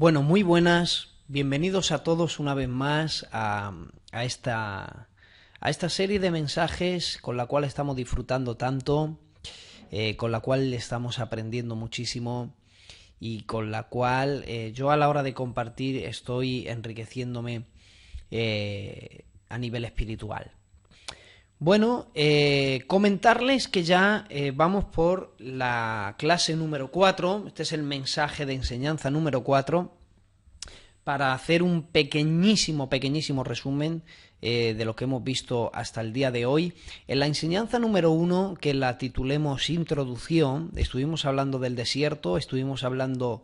Bueno, muy buenas, bienvenidos a todos una vez más a esta serie de mensajes con la cual estamos disfrutando tanto, con la cual estamos aprendiendo muchísimo y con la cual yo a la hora de compartir estoy enriqueciéndome a nivel espiritual. Bueno, comentarles que ya vamos por la clase número 4. Este es el mensaje de enseñanza número 4, para hacer un pequeñísimo resumen de lo que hemos visto hasta el día de hoy. En la enseñanza número 1, que la titulemos Introducción, estuvimos hablando del desierto, estuvimos hablando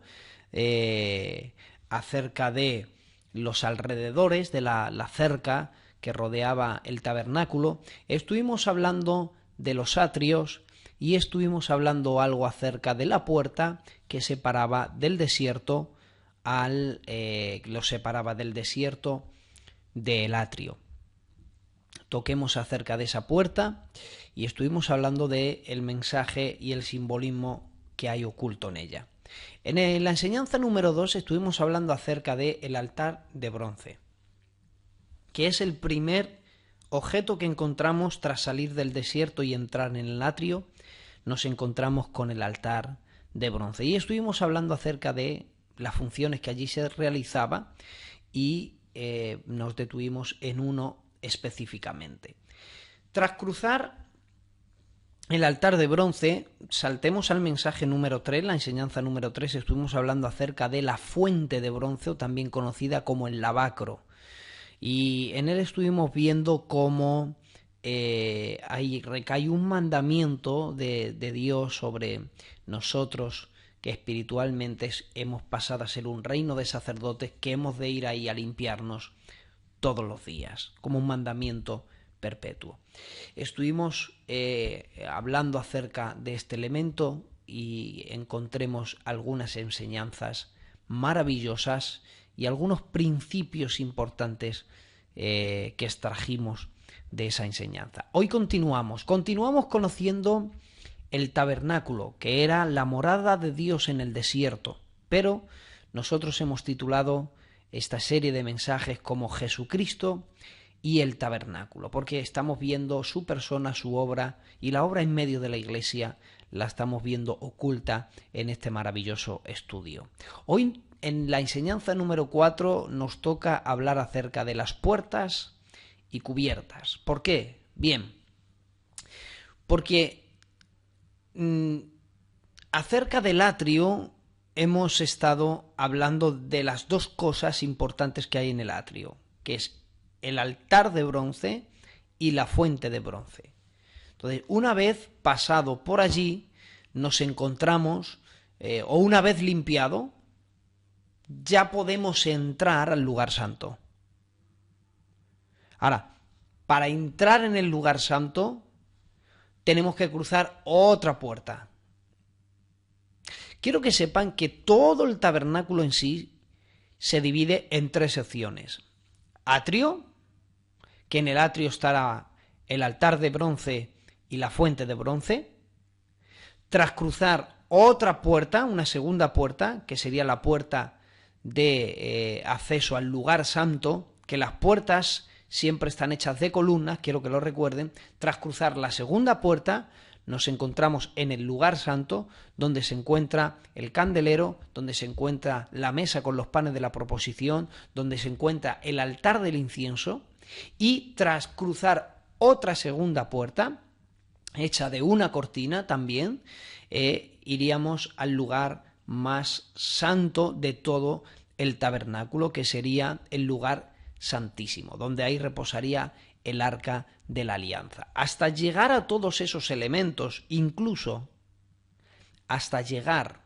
acerca de los alrededores de la cerca que rodeaba el tabernáculo, estuvimos hablando de los atrios y estuvimos hablando algo acerca de la puerta que separaba del desierto lo separaba del desierto del atrio. Toquemos acerca de esa puerta y estuvimos hablando del mensaje y el simbolismo que hay oculto en ella. En la enseñanza número 2 estuvimos hablando acerca del altar de bronce, que es el primer objeto que encontramos tras salir del desierto y entrar en el atrio. Nos encontramos con el altar de bronce y estuvimos hablando acerca de las funciones que allí se realizaba y nos detuvimos en uno específicamente. Tras cruzar el altar de bronce, saltemos al mensaje número 3, la enseñanza número 3, estuvimos hablando acerca de la fuente de bronce, o también conocida como el lavacro, y en él estuvimos viendo cómo ahí recae un mandamiento de Dios sobre nosotros, que espiritualmente hemos pasado a ser un reino de sacerdotes, que hemos de ir ahí a limpiarnos todos los días, como un mandamiento perpetuo. Estuvimos hablando acerca de este elemento y encontremos algunas enseñanzas maravillosas y algunos principios importantes que extrajimos de esa enseñanza. Hoy continuamos conociendo el tabernáculo, que era la morada de Dios en el desierto, pero nosotros hemos titulado esta serie de mensajes como Jesucristo y el tabernáculo, porque estamos viendo su persona, su obra, y la obra en medio de la iglesia la estamos viendo oculta en este maravilloso estudio. Hoy, en la enseñanza número 4, nos toca hablar acerca de las puertas y cubiertas. ¿Por qué? Bien, porque acerca del atrio hemos estado hablando de las dos cosas importantes que hay en el atrio, que es el altar de bronce y la fuente de bronce. Entonces, una vez pasado por allí, nos encontramos, o una vez limpiado, ya podemos entrar al lugar santo. Ahora, para entrar en el lugar santo, tenemos que cruzar otra puerta. Quiero que sepan que todo el tabernáculo en sí se divide en tres secciones. Atrio, que en el atrio estará el altar de bronce y la fuente de bronce. Tras cruzar otra puerta, una segunda puerta, que sería la puerta de acceso al lugar santo, que las puertas siempre están hechas de columnas, quiero que lo recuerden. Tras cruzar la segunda puerta, nos encontramos en el lugar santo, donde se encuentra el candelero, donde se encuentra la mesa con los panes de la proposición, donde se encuentra el altar del incienso, y tras cruzar otra segunda puerta, hecha de una cortina también, iríamos al lugar más santo de todo el tabernáculo, que sería el lugar santísimo, donde ahí reposaría el arca de la alianza. Hasta llegar a todos esos elementos, incluso hasta llegar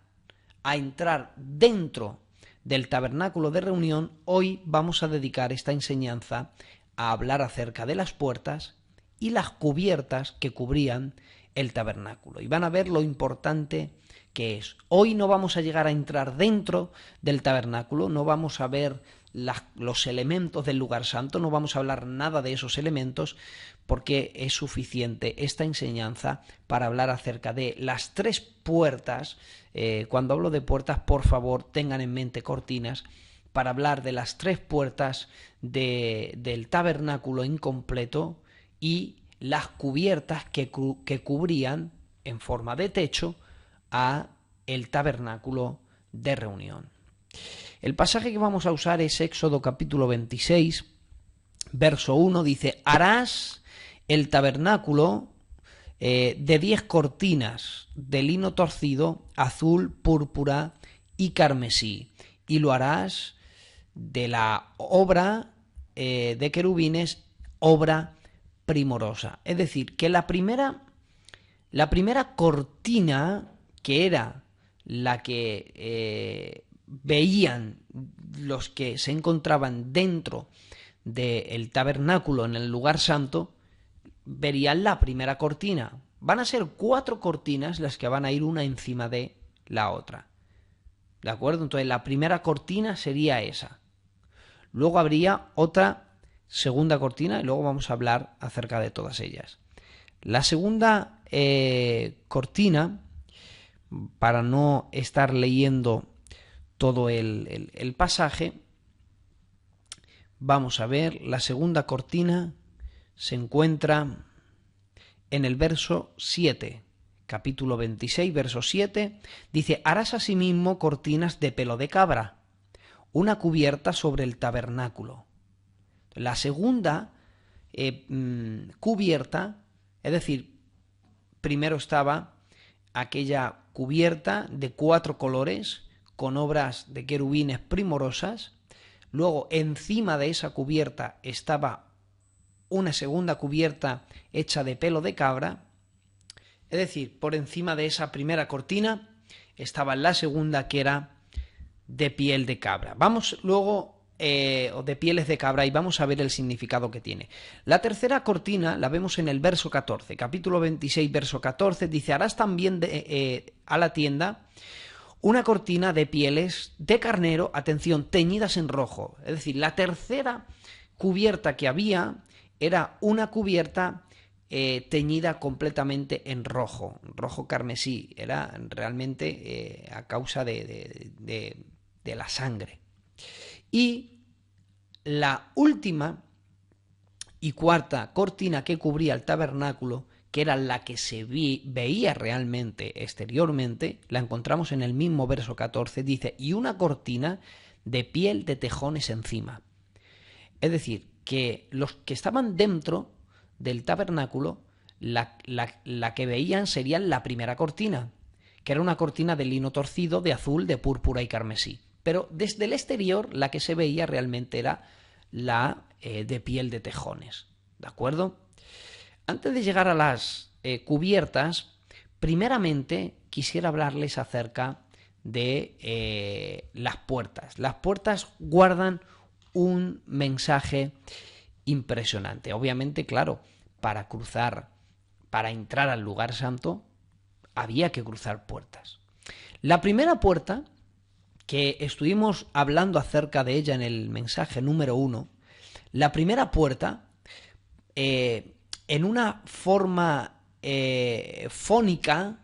a entrar dentro del tabernáculo de reunión, hoy vamos a dedicar esta enseñanza a hablar acerca de las puertas y las cubiertas que cubrían el tabernáculo. Y van a ver lo importante que es. Hoy no vamos a llegar a entrar dentro del tabernáculo, no vamos a ver los elementos del lugar santo, no vamos a hablar nada de esos elementos, porque es suficiente esta enseñanza para hablar acerca de las 3 puertas. Cuando hablo de puertas, por favor, tengan en mente cortinas, para hablar de las 3 puertas del tabernáculo incompleto y las cubiertas que cubrían en forma de techo a el tabernáculo de reunión. El pasaje que vamos a usar es Éxodo capítulo 26, verso 1, dice: harás el tabernáculo de 10 cortinas de lino torcido, azul, púrpura y carmesí, y lo harás de la obra de querubines, obra primorosa. Es decir, que la primera cortina, que era la que veían los que se encontraban dentro del tabernáculo en el lugar santo, verían la primera cortina. Van a ser 4 cortinas las que van a ir una encima de la otra. ¿De acuerdo? Entonces la primera cortina sería esa. Luego habría otra segunda cortina y luego vamos a hablar acerca de todas ellas. La segunda cortina, para no estar leyendo todo el pasaje, vamos a ver, la segunda cortina se encuentra en el verso 7, capítulo 26, verso 7, dice: harás asimismo cortinas de pelo de cabra, una cubierta sobre el tabernáculo. La segunda cubierta, es decir, primero estaba aquella cubierta de 4 colores con obras de querubines primorosas, luego encima de esa cubierta estaba una segunda cubierta hecha de pelo de cabra, es decir, por encima de esa primera cortina estaba la segunda, que era de piel de cabra. Vamos luego, o de pieles de cabra, y vamos a ver el significado que tiene. La tercera cortina la vemos en el verso 14, capítulo 26, verso 14, dice: harás también a la tienda una cortina de pieles de carnero, atención, teñidas en rojo. Es decir, la tercera cubierta que había era una cubierta teñida completamente en rojo, rojo carmesí. Era realmente a causa de la sangre. Y la última y cuarta cortina que cubría el tabernáculo, que era la que se veía realmente exteriormente, la encontramos en el mismo verso 14, dice: y una cortina de piel de tejones encima. Es decir, que los que estaban dentro del tabernáculo, la que veían sería la primera cortina, que era una cortina de lino torcido, de azul, de púrpura y carmesí. Pero desde el exterior la que se veía realmente era la de piel de tejones. ¿De acuerdo? Antes de llegar a las cubiertas, primeramente quisiera hablarles acerca de las puertas. Las puertas guardan un mensaje impresionante. Obviamente, claro, para entrar al lugar santo, había que cruzar puertas. La primera puerta, que estuvimos hablando acerca de ella en el mensaje número 1, la primera puerta, en una forma fónica,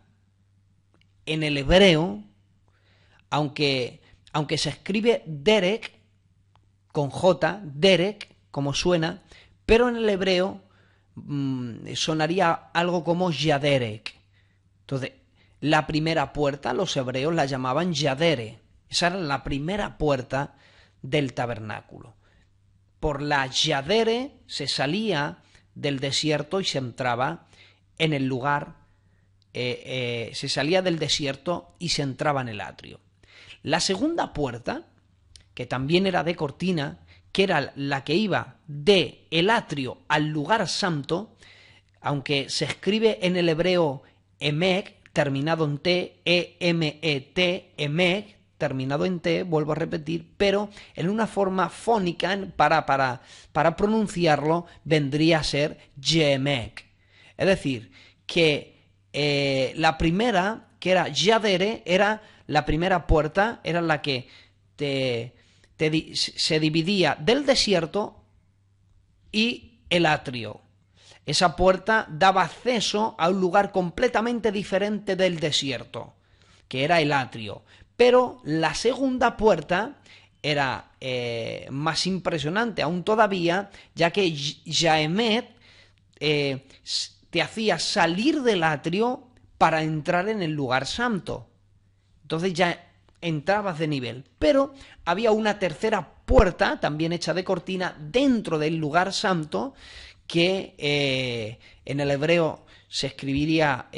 en el hebreo, aunque se escribe Derek, con J, Derek, como suena, pero en el hebreo sonaría algo como Yaderek. Entonces, la primera puerta, los hebreos la llamaban Yadere. Esa era la primera puerta del tabernáculo. Por la Yadere se salía del desierto y se entraba en el lugar, se salía del desierto y se entraba en el atrio. La segunda puerta, que también era de cortina, que era la que iba de el atrio al lugar santo, aunque se escribe en el hebreo Emek, terminado en T, E-M-E-T, Emek, terminado en T, vuelvo a repetir, pero en una forma fónica, para pronunciarlo, vendría a ser Yemek. Es decir, que la primera, que era Yadere, era la primera puerta, era la que te se dividía del desierto y el atrio. Esa puerta daba acceso a un lugar completamente diferente del desierto, que era el atrio. Pero la segunda puerta era más impresionante aún todavía, ya que Jaemet te hacía salir del atrio para entrar en el lugar santo. Entonces ya entrabas de nivel. Pero había una tercera puerta, también hecha de cortina, dentro del lugar santo, que en el hebreo se escribiría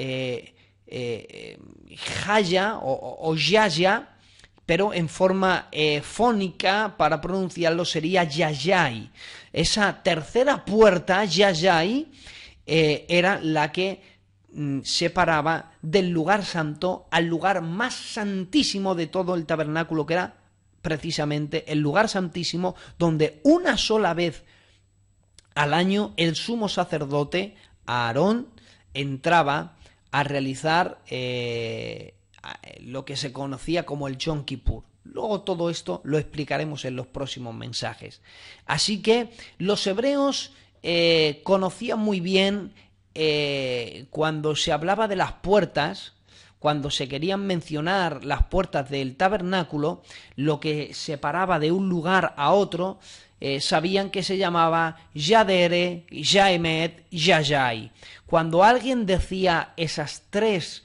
Jaya o Yaya, pero en forma fónica para pronunciarlo sería Yayay. Esa tercera puerta, Yayay, era la que separaba del lugar santo al lugar más santísimo de todo el tabernáculo, que era precisamente el lugar santísimo, donde una sola vez al año el sumo sacerdote Aarón entraba a realizar lo que se conocía como el Yom Kippur. Luego todo esto lo explicaremos en los próximos mensajes. Así que los hebreos conocían muy bien cuando se hablaba de las puertas, cuando se querían mencionar las puertas del tabernáculo, lo que separaba de un lugar a otro, sabían que se llamaba Yadere, Yaemet, Yayay. Cuando alguien decía esas tres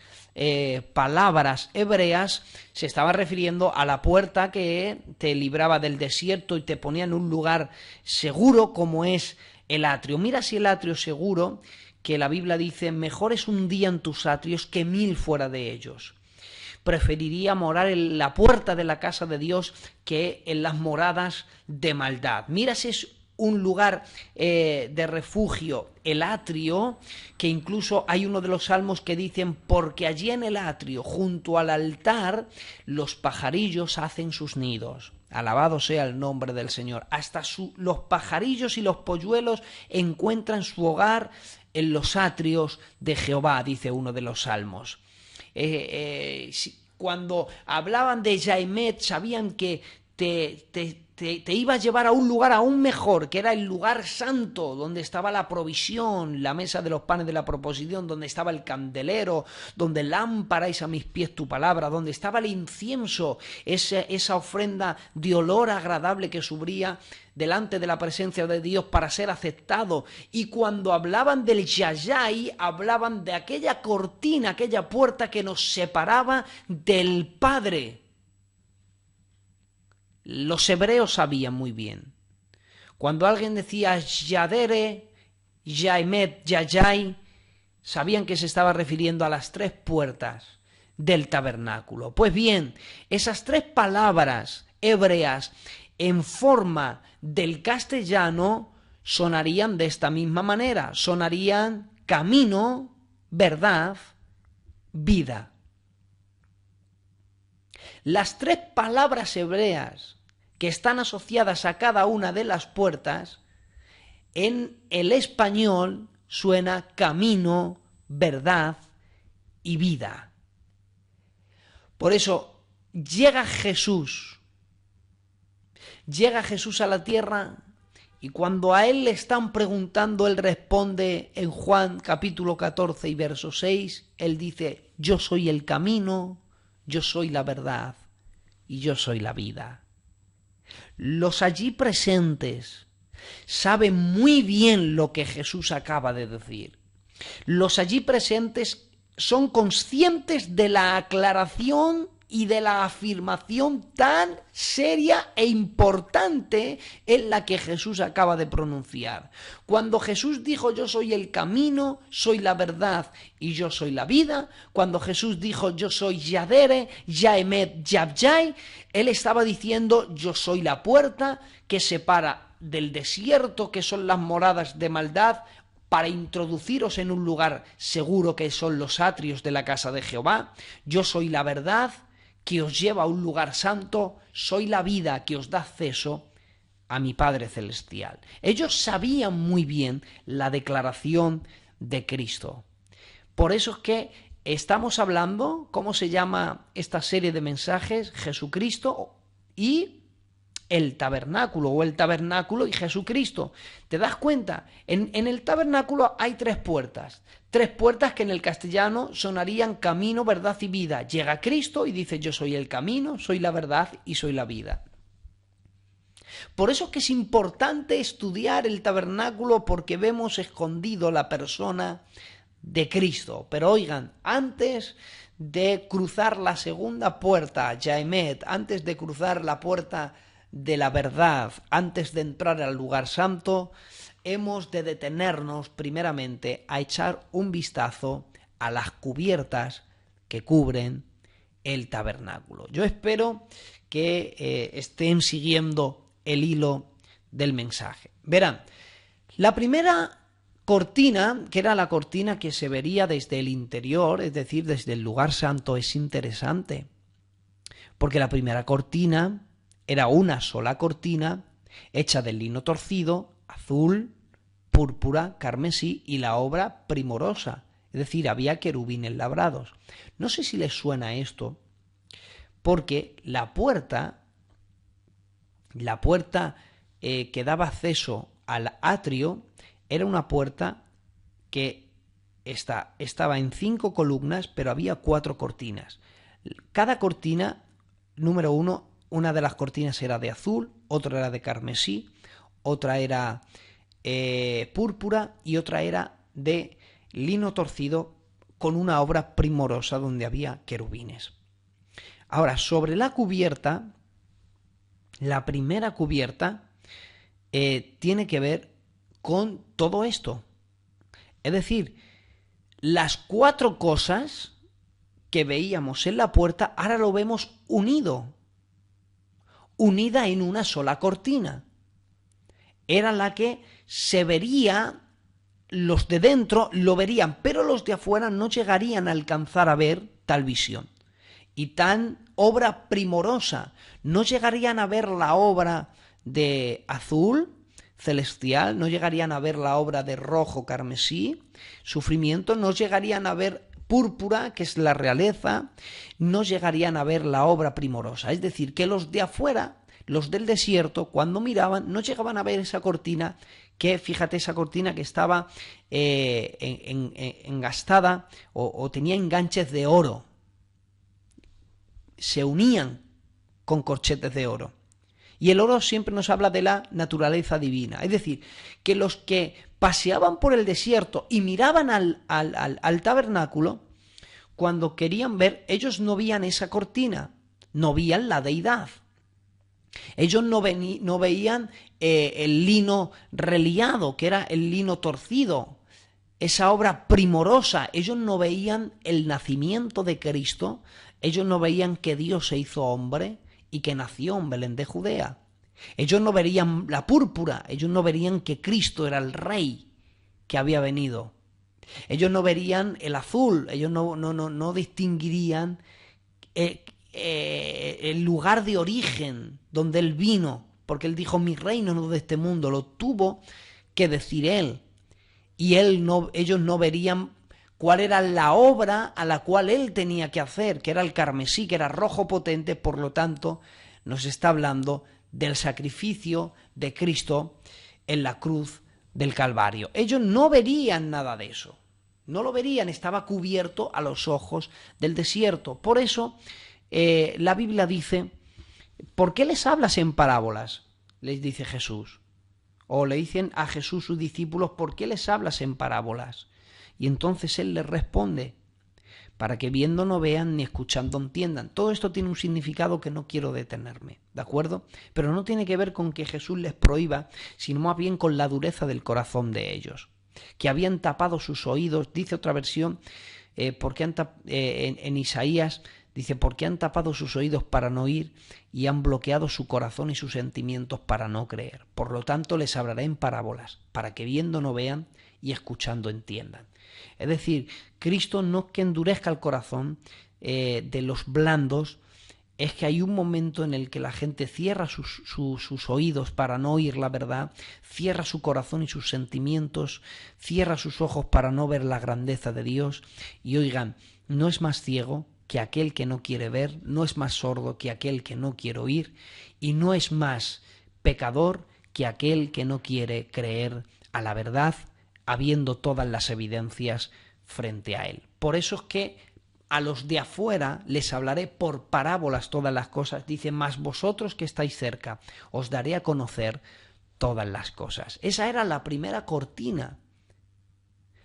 palabras hebreas, se estaba refiriendo a la puerta que te libraba del desierto y te ponía en un lugar seguro como es el atrio. Mira si el atrio seguro, que la Biblia dice, mejor es un día en tus atrios que 1000 fuera de ellos. Preferiría morar en la puerta de la casa de Dios que en las moradas de maldad. Mira si es un lugar de refugio, el atrio, que incluso hay uno de los salmos que dicen, porque allí en el atrio, junto al altar, los pajarillos hacen sus nidos. Alabado sea el nombre del Señor. Hasta los pajarillos y los polluelos encuentran su hogar en los atrios de Jehová, dice uno de los salmos. Cuando hablaban de Jaemet, sabían que te iba a llevar a un lugar aún mejor, que era el lugar santo, donde estaba la provisión, la mesa de los panes de la proposición, donde estaba el candelero, donde lámpara es a mis pies tu palabra, donde estaba el incienso, esa ofrenda de olor agradable que subía delante de la presencia de Dios para ser aceptado. Y cuando hablaban del Yayay, hablaban de aquella cortina, aquella puerta que nos separaba del Padre. Los hebreos sabían muy bien. Cuando alguien decía Yadere, Yaemet, Yayay, sabían que se estaba refiriendo a las tres puertas del tabernáculo. Pues bien, esas tres palabras hebreas en forma del castellano sonarían de esta misma manera. Sonarían camino, verdad, vida. Las tres palabras hebreas que están asociadas a cada una de las puertas, en el español suena camino, verdad y vida. Por eso llega Jesús a la tierra y cuando a él le están preguntando, él responde en Juan capítulo 14 y verso 6, él dice, yo soy el camino, yo soy la verdad y yo soy la vida. Los allí presentes saben muy bien lo que Jesús acaba de decir. Los allí presentes son conscientes de la aclaración y de la afirmación tan seria e importante en la que Jesús acaba de pronunciar. Cuando Jesús dijo yo soy el camino, soy la verdad y yo soy la vida, cuando Jesús dijo yo soy Yadere, Yaemet, Yabjay, él estaba diciendo yo soy la puerta que separa del desierto, que son las moradas de maldad, para introduciros en un lugar seguro que son los atrios de la casa de Jehová. Yo soy la verdad que os lleva a un lugar santo, soy la vida que os da acceso a mi Padre Celestial. Ellos sabían muy bien la declaración de Cristo. Por eso es que estamos hablando, ¿cómo se llama esta serie de mensajes? Jesucristo y el tabernáculo o el tabernáculo y Jesucristo. ¿Te das cuenta? En el tabernáculo hay tres puertas que en el castellano sonarían camino, verdad y vida. Llega Cristo y dice: yo soy el camino, soy la verdad y soy la vida. Por eso es que es importante estudiar el tabernáculo, porque vemos escondido la persona de Cristo. Pero oigan, antes de cruzar la segunda puerta, Yaemet, antes de cruzar la puerta de la verdad, antes de entrar al lugar santo, hemos de detenernos primeramente a echar un vistazo a las cubiertas que cubren el tabernáculo. Yo espero que estén siguiendo el hilo del mensaje. Verán, la primera cortina, que era la cortina que se vería desde el interior, es decir, desde el lugar santo, es interesante, porque la primera cortina era una sola cortina hecha de lino torcido, azul, púrpura, carmesí y la obra primorosa, es decir, había querubines labrados. No sé si les suena esto, porque la puerta que daba acceso al atrio era una puerta que estaba en 5 columnas, pero había 4 cortinas. Cada cortina, número 1, una de las cortinas era de azul, otra era de carmesí, otra era púrpura y otra era de lino torcido con una obra primorosa donde había querubines. Ahora, sobre la cubierta, la primera cubierta tiene que ver con todo esto. Es decir, las 4 cosas que veíamos en la puerta, ahora lo vemos unida en una sola cortina. Era la que se vería, los de dentro lo verían, pero los de afuera no llegarían a alcanzar a ver tal visión. Y tan obra primorosa, no llegarían a ver la obra de azul celestial, no llegarían a ver la obra de rojo carmesí, sufrimiento, no llegarían a ver púrpura, que es la realeza, no llegarían a ver la obra primorosa. Es decir, que los de afuera, los del desierto, cuando miraban, no llegaban a ver esa cortina, que fíjate, esa cortina que estaba engastada o tenía enganches de oro, se unían con corchetes de oro. Y el oro siempre nos habla de la naturaleza divina. Es decir, que los que paseaban por el desierto y miraban al tabernáculo, cuando querían ver, ellos no veían esa cortina, no veían la deidad. Ellos no veían el lino reliado, que era el lino torcido, esa obra primorosa. Ellos no veían el nacimiento de Cristo, ellos no veían que Dios se hizo hombre y que nació en Belén de Judea. Ellos no verían la púrpura, ellos no verían que Cristo era el Rey que había venido. Ellos no verían el azul, ellos no distinguirían el lugar de origen donde Él vino, porque Él dijo: mi reino no es de este mundo, lo tuvo que decir Él. Y ellos no verían cuál era la obra a la cual Él tenía que hacer, que era el carmesí, que era rojo potente. Por lo tanto, nos está hablando del sacrificio de Cristo en la cruz del Calvario. Ellos no verían nada de eso, no lo verían, estaba cubierto a los ojos del desierto. Por eso la Biblia dice: ¿por qué les hablas en parábolas?, les dice Jesús. O le dicen a Jesús sus discípulos: ¿por qué les hablas en parábolas? Y entonces Él les responde: para que viendo no vean ni escuchando entiendan. Todo esto tiene un significado que no quiero detenerme, ¿de acuerdo? Pero no tiene que ver con que Jesús les prohíba, sino más bien con la dureza del corazón de ellos, que habían tapado sus oídos. Dice otra versión, en Isaías, dice: porque han tapado sus oídos para no oír y han bloqueado su corazón y sus sentimientos para no creer. Por lo tanto les hablaré en parábolas, para que viendo no vean y escuchando entiendan. Es decir, Cristo no es que endurezca el corazón de los blandos, es que hay un momento en el que la gente cierra sus oídos para no oír la verdad, cierra su corazón y sus sentimientos, cierra sus ojos para no ver la grandeza de Dios. Y oigan, no es más ciego que aquel que no quiere ver, no es más sordo que aquel que no quiere oír, y no es más pecador que aquel que no quiere creer a la verdad, habiendo todas las evidencias frente a él. Por eso es que a los de afuera les hablaré por parábolas todas las cosas. Dice, mas vosotros que estáis cerca, os daré a conocer todas las cosas. Esa era la primera cortina.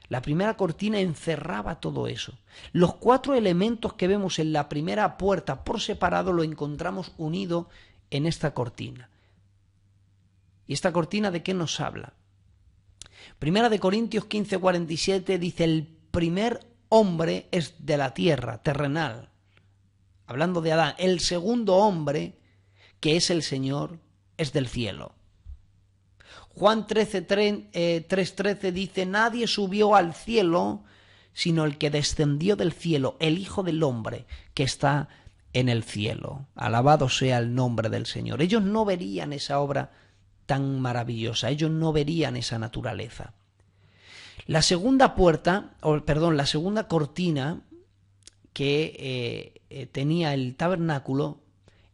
La primera cortina encerraba todo eso. Los 4 elementos que vemos en la primera puerta por separado lo encontramos unido en esta cortina. ¿Y esta cortina de qué nos habla? Primera de Corintios 15:47 dice, el primer hombre es de la tierra, terrenal. Hablando de Adán, el segundo hombre, que es el Señor, es del cielo. Juan 3:13 dice, nadie subió al cielo, sino el que descendió del cielo, el Hijo del Hombre, que está en el cielo. Alabado sea el nombre del Señor. Ellos no verían esa obra tan maravillosa, ellos no verían esa naturaleza. La segunda la segunda cortina que tenía el tabernáculo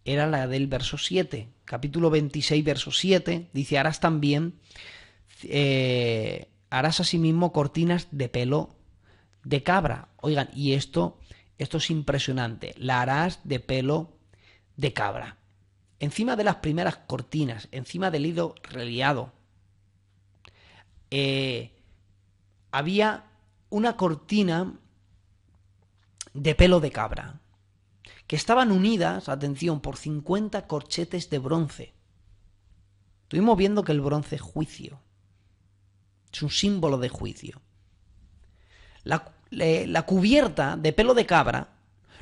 era la del verso 7. Capítulo 26, verso 7, dice, harás asimismo cortinas de pelo de cabra. Oigan, y esto es impresionante, la harás de pelo de cabra. Encima de las primeras cortinas, encima del hilo reliado, había una cortina de pelo de cabra, que estaban unidas, atención, por 50 corchetes de bronce. Estuvimos viendo que el bronce es juicio, es un símbolo de juicio. La cubierta de pelo de cabra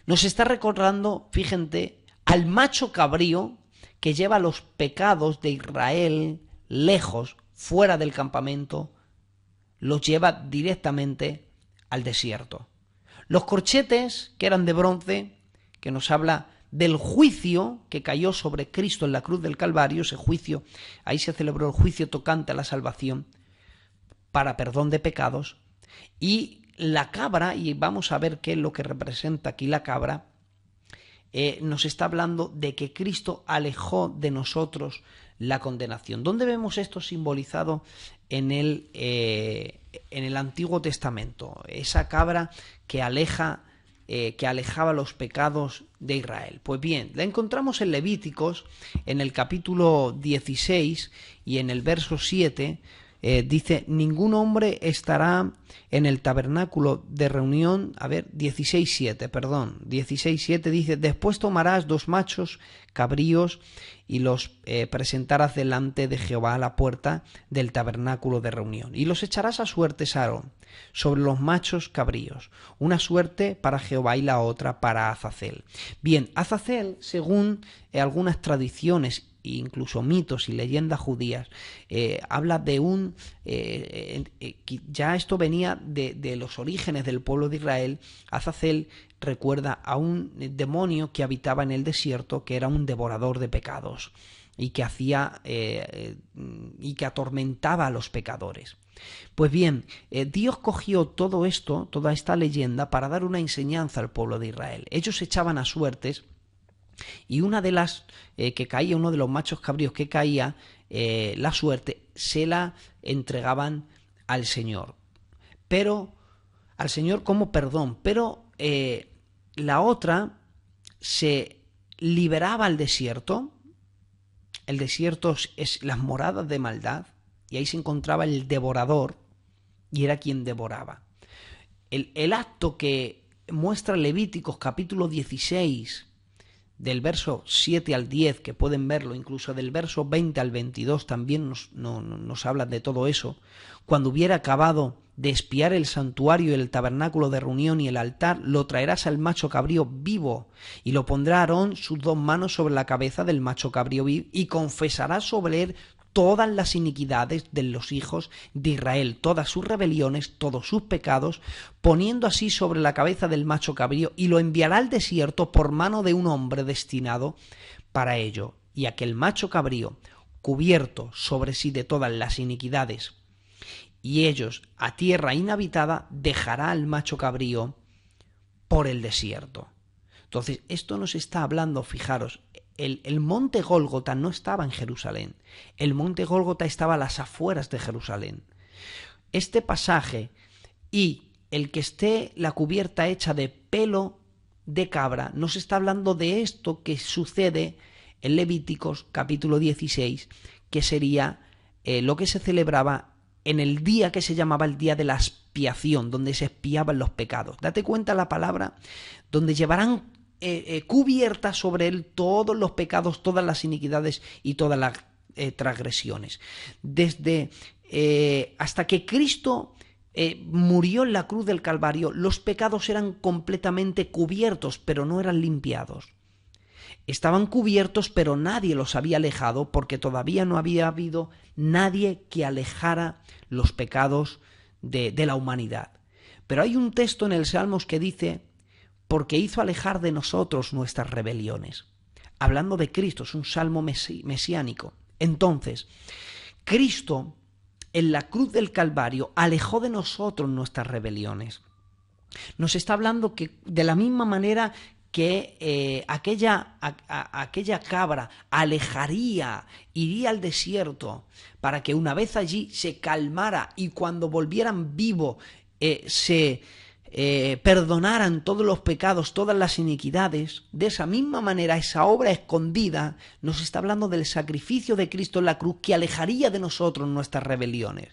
nos está recordando, fíjense, al macho cabrío que lleva los pecados de Israel lejos, fuera del campamento, los lleva directamente al desierto. Los corchetes, que eran de bronce, que nos habla del juicio que cayó sobre Cristo en la cruz del Calvario, ese juicio, ahí se celebró el juicio tocante a la salvación para perdón de pecados, y la cabra, y vamos a ver qué es lo que representa aquí la cabra, nos está hablando de que Cristo alejó de nosotros la condenación. ¿Dónde vemos esto simbolizado en el Antiguo Testamento? Esa cabra que alejaba los pecados de Israel. Pues bien, la encontramos en Levíticos, en el capítulo 16 y en el verso 7, dice, ningún hombre estará en el tabernáculo de reunión, 16:7 dice, después tomarás 2 machos cabríos y los presentarás delante de Jehová a la puerta del tabernáculo de reunión, y los echarás a suertes, Aarón, sobre los machos cabríos, una suerte para Jehová y la otra para Azazel. Bien, Azazel, según algunas tradiciones, incluso mitos y leyendas judías, habla de ya esto venía de los orígenes del pueblo de Israel. Azazel recuerda a un demonio que habitaba en el desierto, que era un devorador de pecados y que y que atormentaba a los pecadores. Pues bien, Dios cogió todo esto, toda esta leyenda, para dar una enseñanza al pueblo de Israel. Ellos echaban a suertes, y una de las que caía, uno de los machos cabríos que caía, la suerte, se la entregaban al Señor. Pero, al Señor como perdón, pero la otra se liberaba al desierto. El desierto es las moradas de maldad, y ahí se encontraba el devorador, y era quien devoraba. El acto que muestra Levíticos capítulo 16, del verso 7 al 10, que pueden verlo, incluso del verso 20 al 22 también nos hablan de todo eso. Cuando hubiera acabado de expiar el santuario y el tabernáculo de reunión y el altar, lo traerás al macho cabrío vivo, y lo pondrá Aarón sus 2 manos sobre la cabeza del macho cabrío vivo, y confesará sobre él todas las iniquidades de los hijos de Israel, todas sus rebeliones, todos sus pecados, poniendo así sobre la cabeza del macho cabrío, y lo enviará al desierto por mano de un hombre destinado para ello. Y aquel macho cabrío, cubierto sobre sí de todas las iniquidades, y ellos a tierra inhabitada, dejará al macho cabrío por el desierto. Entonces, esto nos está hablando, fijaros, el monte Gólgota no estaba en Jerusalén. El monte Gólgota estaba a las afueras de Jerusalén. Este pasaje y el que esté la cubierta hecha de pelo de cabra nos está hablando de esto que sucede en Levíticos capítulo 16, que sería lo que se celebraba en el día que se llamaba el día de la expiación, donde se expiaban los pecados. Date cuenta la palabra, donde llevarán cubierta sobre él todos los pecados, todas las iniquidades y todas las transgresiones. Desde hasta que Cristo murió en la cruz del Calvario, los pecados eran completamente cubiertos, pero no eran limpiados. Estaban cubiertos, pero nadie los había alejado, porque todavía no había habido nadie que alejara los pecados de la humanidad. Pero hay un texto en el Salmos que dice: porque hizo alejar de nosotros nuestras rebeliones. Hablando de Cristo, es un salmo mesiánico. Entonces, Cristo en la cruz del Calvario alejó de nosotros nuestras rebeliones. Nos está hablando que de la misma manera que aquella cabra alejaría, iría al desierto para que una vez allí se calmara y cuando volvieran vivo se perdonaran todos los pecados, todas las iniquidades. De esa misma manera, esa obra escondida nos está hablando del sacrificio de Cristo en la cruz, que alejaría de nosotros nuestras rebeliones.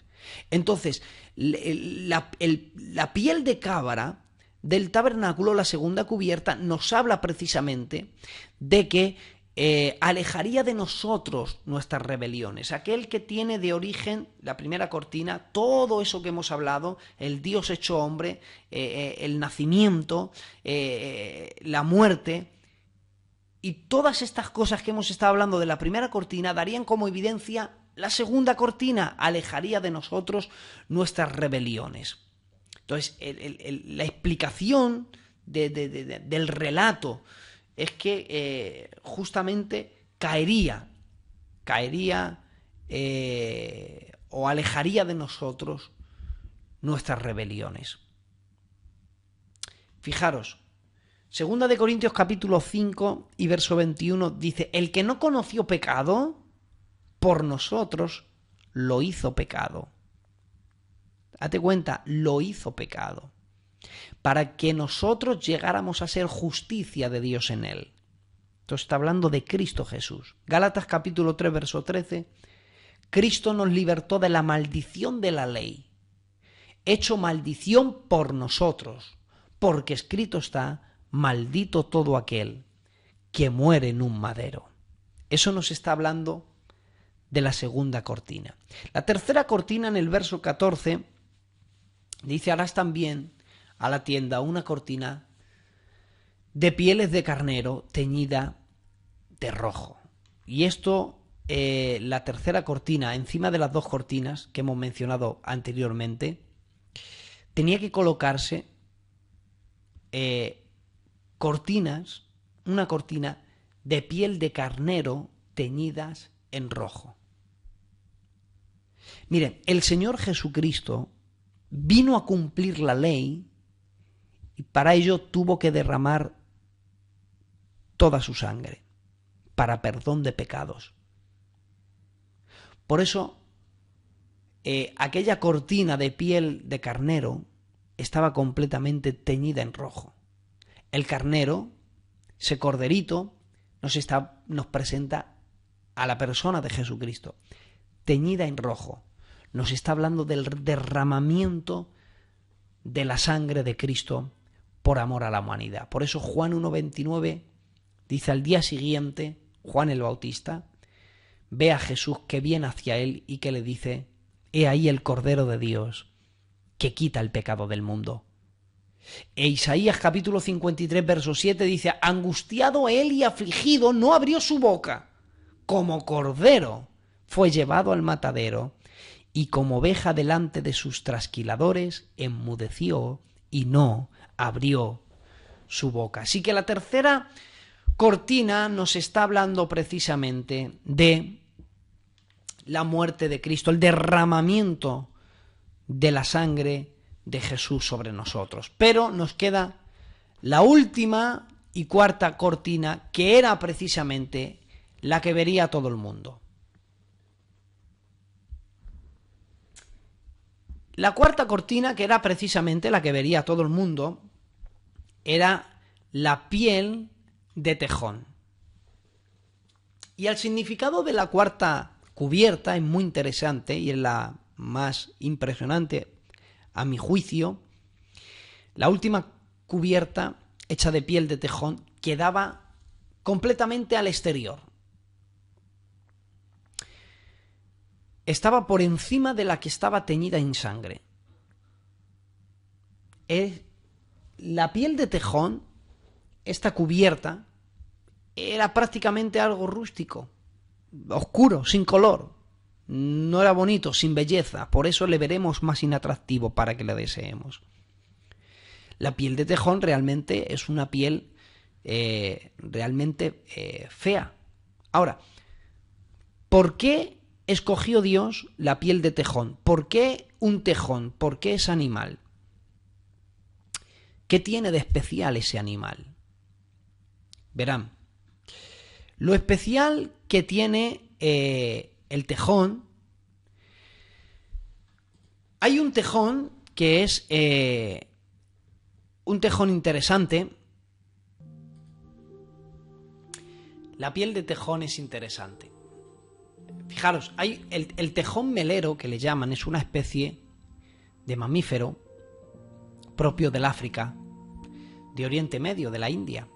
Entonces, la piel de cabra del tabernáculo, la segunda cubierta, nos habla precisamente de que alejaría de nosotros nuestras rebeliones. Aquel que tiene de origen la primera cortina, todo eso que hemos hablado, el Dios hecho hombre, el nacimiento, la muerte, y todas estas cosas que hemos estado hablando de la primera cortina darían como evidencia la segunda cortina, alejaría de nosotros nuestras rebeliones. Entonces, la explicación del relato es que justamente caería o alejaría de nosotros nuestras rebeliones. Fijaros, 2 de Corintios capítulo 5 y verso 21 dice: el que no conoció pecado, por nosotros lo hizo pecado. Date cuenta, lo hizo pecado, para que nosotros llegáramos a ser justicia de Dios en él. Entonces está hablando de Cristo Jesús. Gálatas capítulo 3, verso 13. Cristo nos libertó de la maldición de la ley, hecho maldición por nosotros, porque escrito está: maldito todo aquel que muere en un madero. Eso nos está hablando de la segunda cortina. La tercera cortina, en el verso 14, dice: harás también a la tienda una cortina de pieles de carnero teñida de rojo. Y esto, la tercera cortina, encima de las dos cortinas que hemos mencionado anteriormente, tenía que colocarse una cortina de piel de carnero teñidas en rojo. Miren, el Señor Jesucristo vino a cumplir la ley y para ello tuvo que derramar toda su sangre para perdón de pecados. Por eso, aquella cortina de piel de carnero estaba completamente teñida en rojo. El carnero, ese corderito, nos presenta a la persona de Jesucristo, teñida en rojo. Nos está hablando del derramamiento de la sangre de Cristo por amor a la humanidad. Por eso Juan 1:29 dice: al día siguiente, Juan el Bautista ve a Jesús que viene hacia él y que le dice: he ahí el Cordero de Dios que quita el pecado del mundo. E Isaías capítulo 53 verso 7 dice: angustiado él y afligido, no abrió su boca, como cordero fue llevado al matadero, y como oveja delante de sus trasquiladores, enmudeció y no abrió su boca. Así que la tercera cortina nos está hablando precisamente de la muerte de Cristo, el derramamiento de la sangre de Jesús sobre nosotros. Pero nos queda la última y cuarta cortina, que era precisamente la que vería todo el mundo. La cuarta cortina, que era precisamente la que vería todo el mundo, era la piel de tejón. Y el significado de la cuarta cubierta es muy interesante y es la más impresionante a mi juicio. La última cubierta, hecha de piel de tejón, quedaba completamente al exterior. Estaba por encima de la que estaba teñida en sangre. La piel de tejón, esta cubierta, era prácticamente algo rústico, oscuro, sin color. No era bonito, sin belleza. Por eso le veremos más inatractivo para que le deseemos. La piel de tejón realmente es una piel realmente fea. Ahora, ¿por qué escogió Dios la piel de tejón? ¿Por qué un tejón? ¿Por qué ese animal? ¿Qué tiene de especial ese animal? Verán, lo especial que tiene el tejón, hay un tejón que es un tejón interesante. La piel de tejón es interesante. Fijaros, hay el tejón melero, que le llaman, es una especie de mamífero propio del África, de Oriente Medio, de la India.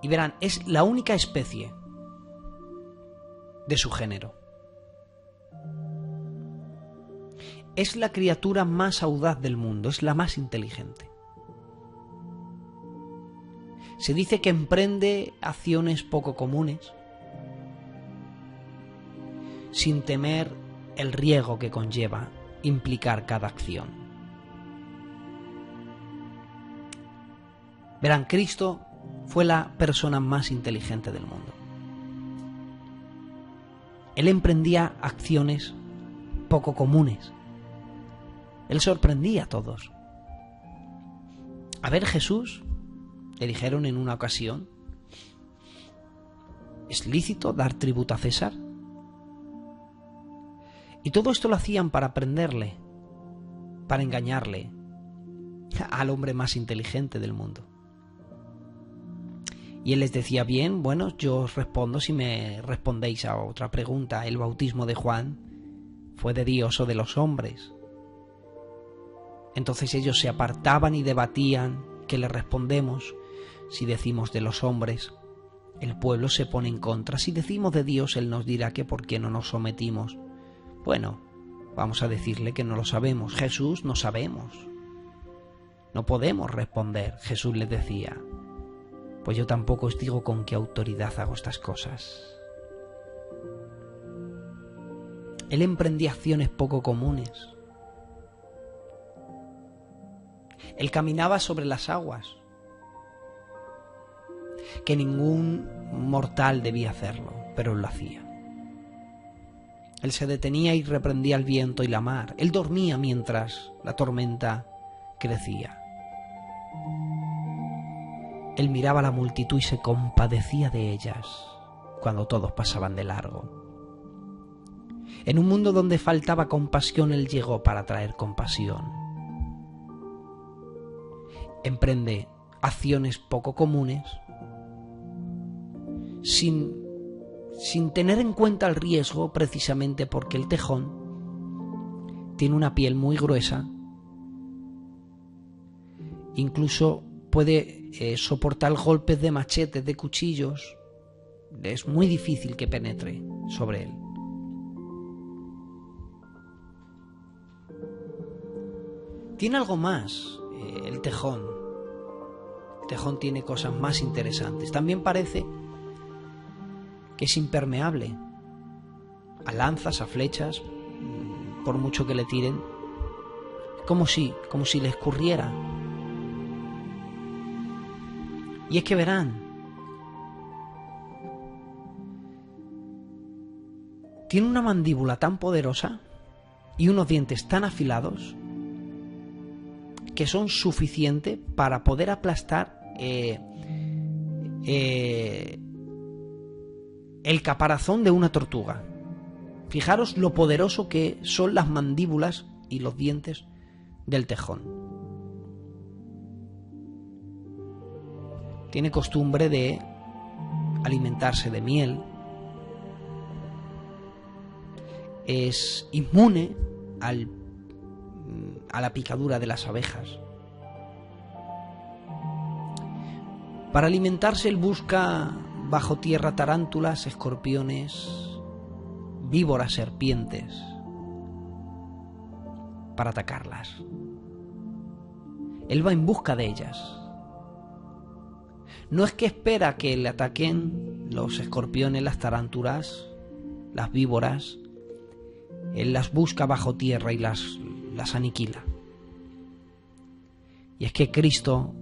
Y verán, es la única especie de su género. Es la criatura más audaz del mundo, es la más inteligente. Se dice que emprende acciones poco comunes, sin temer el riesgo que conlleva implicar cada acción. Verán, Cristo fue la persona más inteligente del mundo. Él emprendía acciones poco comunes. Él sorprendía a todos. A ver, Jesús, le dijeron en una ocasión, ¿es lícito dar tributo a César? Y todo esto lo hacían para prenderle, para engañarle al hombre más inteligente del mundo. Y él les decía, bien, bueno, yo os respondo si me respondéis a otra pregunta. ¿El bautismo de Juan fue de Dios o de los hombres? Entonces ellos se apartaban y debatían. ¿Qué le respondemos? Si decimos de los hombres, el pueblo se pone en contra. Si decimos de Dios, él nos dirá que por qué no nos sometimos. Bueno, vamos a decirle que no lo sabemos. Jesús, no sabemos. No podemos responder. Jesús les decía, pues yo tampoco os digo con qué autoridad hago estas cosas. Él emprendía acciones poco comunes. Él caminaba sobre las aguas, que ningún mortal debía hacerlo, pero él lo hacía. Él se detenía y reprendía el viento y la mar. Él dormía mientras la tormenta crecía. Él miraba a la multitud y se compadecía de ellas cuando todos pasaban de largo. En un mundo donde faltaba compasión, él llegó para traer compasión. Emprende acciones poco comunes sin tener en cuenta el riesgo, precisamente porque el tejón tiene una piel muy gruesa, incluso puede soportar golpes de machetes, de cuchillos. Es muy difícil que penetre sobre él. Tiene algo más el tejón. El tejón tiene cosas más interesantes. También parece que es impermeable a lanzas, a flechas, por mucho que le tiren, como si le escurriera. Y es que verán, tiene una mandíbula tan poderosa y unos dientes tan afilados que son suficientes para poder aplastar el caparazón de una tortuga. Fijaros lo poderoso que son las mandíbulas y los dientes del tejón. Tiene costumbre de alimentarse de miel. Es inmune a la picadura de las abejas. Para alimentarse él busca bajo tierra tarántulas, escorpiones, víboras, serpientes, para atacarlas. Él va en busca de ellas. No es que espera que le ataquen los escorpiones, las tarántulas, las víboras. Él las busca bajo tierra y las aniquila. Y es que Cristo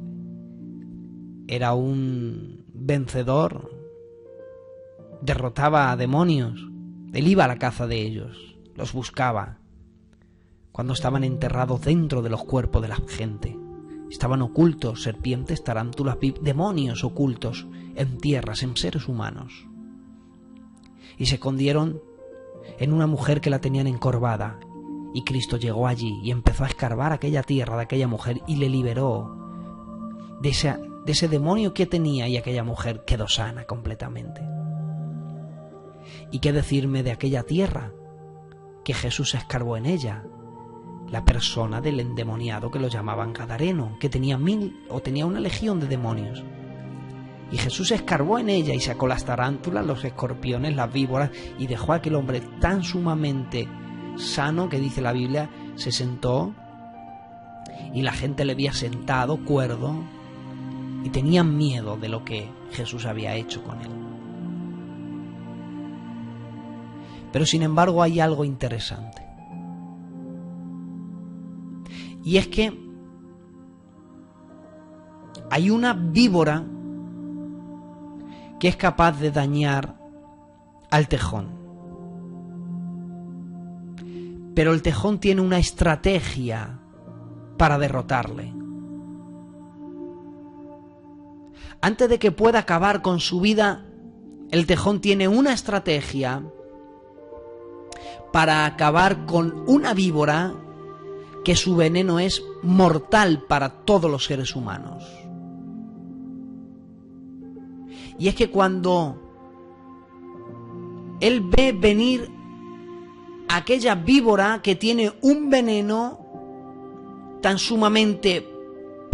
era un vencedor, derrotaba a demonios. Él iba a la caza de ellos, los buscaba. Cuando estaban enterrados dentro de los cuerpos de la gente, estaban ocultos serpientes, tarántulas, demonios ocultos en tierras, en seres humanos. Y se escondieron en una mujer que la tenían encorvada. Y Cristo llegó allí y empezó a escarbar aquella tierra de aquella mujer y le liberó de ese demonio que tenía, y aquella mujer quedó sana completamente. ¿Y qué decirme de aquella tierra que Jesús escarbó en ella? La persona del endemoniado que lo llamaban Gadareno, que tenía una legión de demonios. Y Jesús escarbó en ella y sacó las tarántulas, los escorpiones, las víboras, y dejó a aquel hombre tan sumamente sano que dice la Biblia, se sentó y la gente le había sentado cuerdo y tenían miedo de lo que Jesús había hecho con él. Pero sin embargo hay algo interesante. Y es que hay una víbora que es capaz de dañar al tejón. Pero el tejón tiene una estrategia para derrotarle. Antes de que pueda acabar con su vida, el tejón tiene una estrategia para acabar con una víbora que su veneno es mortal para todos los seres humanos. Y es que cuando él ve venir aquella víbora que tiene un veneno tan sumamente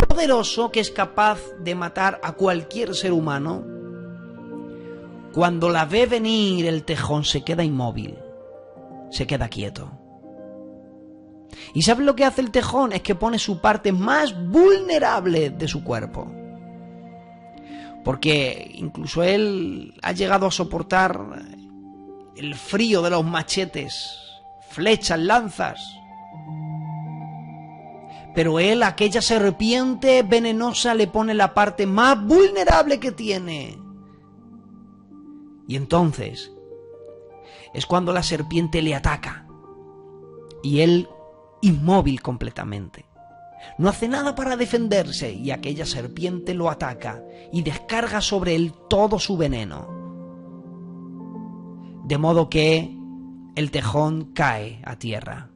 poderoso que es capaz de matar a cualquier ser humano, cuando la ve venir, el tejón se queda inmóvil, se queda quieto. ¿Y sabes lo que hace el tejón? Es que pone su parte más vulnerable de su cuerpo. Porque incluso él ha llegado a soportar el frío de los machetes, flechas, lanzas. Pero él, aquella serpiente venenosa, le pone la parte más vulnerable que tiene. Y entonces es cuando la serpiente le ataca. Y él, inmóvil completamente, no hace nada para defenderse, y aquella serpiente lo ataca y descarga sobre él todo su veneno. De modo que el tejón cae a tierra.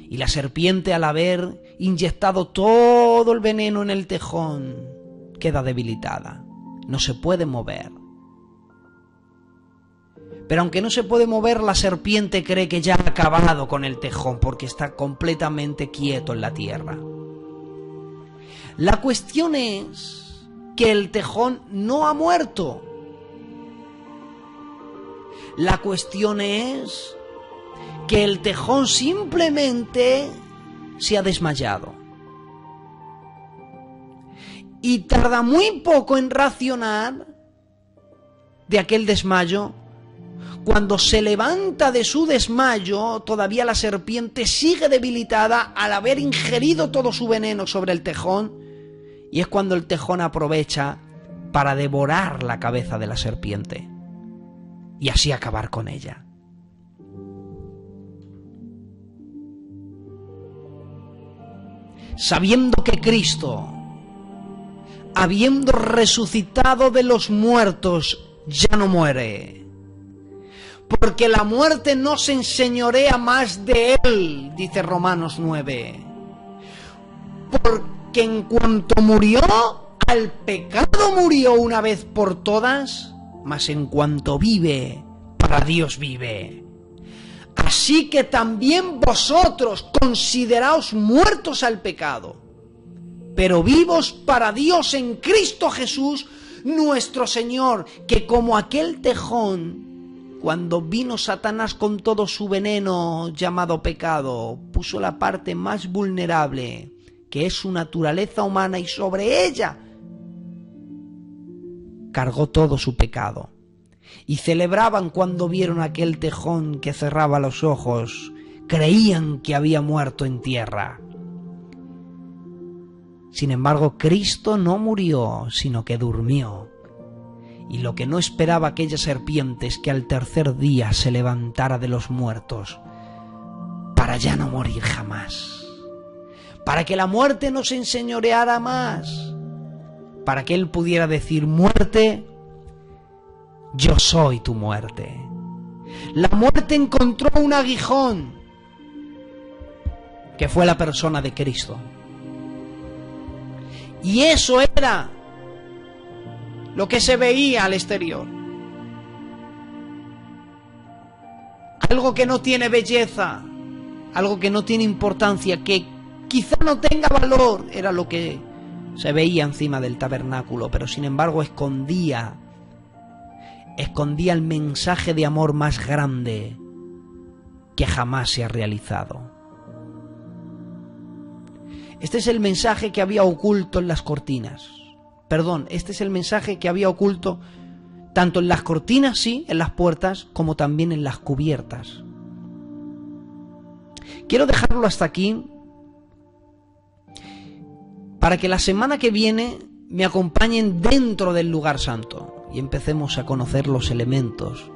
Y la serpiente, al haber inyectado todo el veneno en el tejón, queda debilitada. No se puede mover. Pero aunque no se puede mover, la serpiente cree que ya ha acabado con el tejón porque está completamente quieto en la tierra. La cuestión es que el tejón no ha muerto. La cuestión es que el tejón simplemente se ha desmayado. Y tarda muy poco en reaccionar de aquel desmayo. Cuando se levanta de su desmayo, todavía la serpiente sigue debilitada al haber ingerido todo su veneno sobre el tejón, y es cuando el tejón aprovecha para devorar la cabeza de la serpiente y así acabar con ella. Sabiendo que Cristo habiendo resucitado de los muertos, ya no muere. Porque la muerte no se enseñorea más de él, dice Romanos 9. Porque en cuanto murió, al pecado murió una vez por todas, mas en cuanto vive, para Dios vive. Así que también vosotros consideraos muertos al pecado, pero vivos para Dios en Cristo Jesús, nuestro Señor, que como aquel tejón, cuando vino Satanás con todo su veneno llamado pecado, puso la parte más vulnerable, que es su naturaleza humana, y sobre ella cargó todo su pecado. Y celebraban cuando vieron aquel tejón que cerraba los ojos, creían que había muerto en tierra. Sin embargo, Cristo no murió, sino que durmió. Y lo que no esperaba aquella serpiente es que al tercer día se levantara de los muertos, para ya no morir jamás, para que la muerte no se enseñoreara más, para que él pudiera decir: muerte, yo soy tu muerte. La muerte encontró un aguijón, que fue la persona de Cristo. Y eso era lo que se veía al exterior. Algo que no tiene belleza, algo que no tiene importancia, que quizá no tenga valor, era lo que se veía encima del tabernáculo, pero sin embargo escondía el mensaje de amor más grande que jamás se ha realizado. Este es el mensaje que había oculto en las cortinas. Este es el mensaje que había oculto tanto en las cortinas, sí, en las puertas, como también en las cubiertas. Quiero dejarlo hasta aquí para que la semana que viene me acompañen dentro del lugar santo y empecemos a conocer los elementos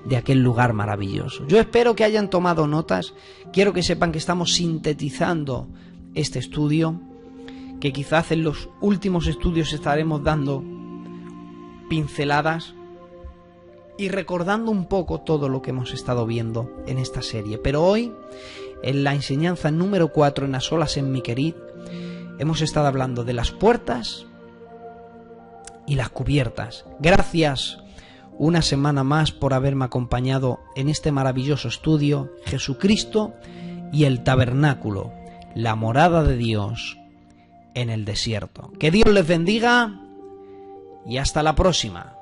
de aquel lugar maravilloso. Yo espero que hayan tomado notas. Quiero que sepan que estamos sintetizando este estudio, que quizás en los últimos estudios estaremos dando pinceladas y recordando un poco todo lo que hemos estado viendo en esta serie. Pero hoy, en la enseñanza número 4, en las olas en Miquerit, hemos estado hablando de las puertas y las cubiertas. Gracias una semana más por haberme acompañado en este maravilloso estudio: Jesucristo y el tabernáculo, la morada de Dios en el desierto. Que Dios les bendiga y hasta la próxima.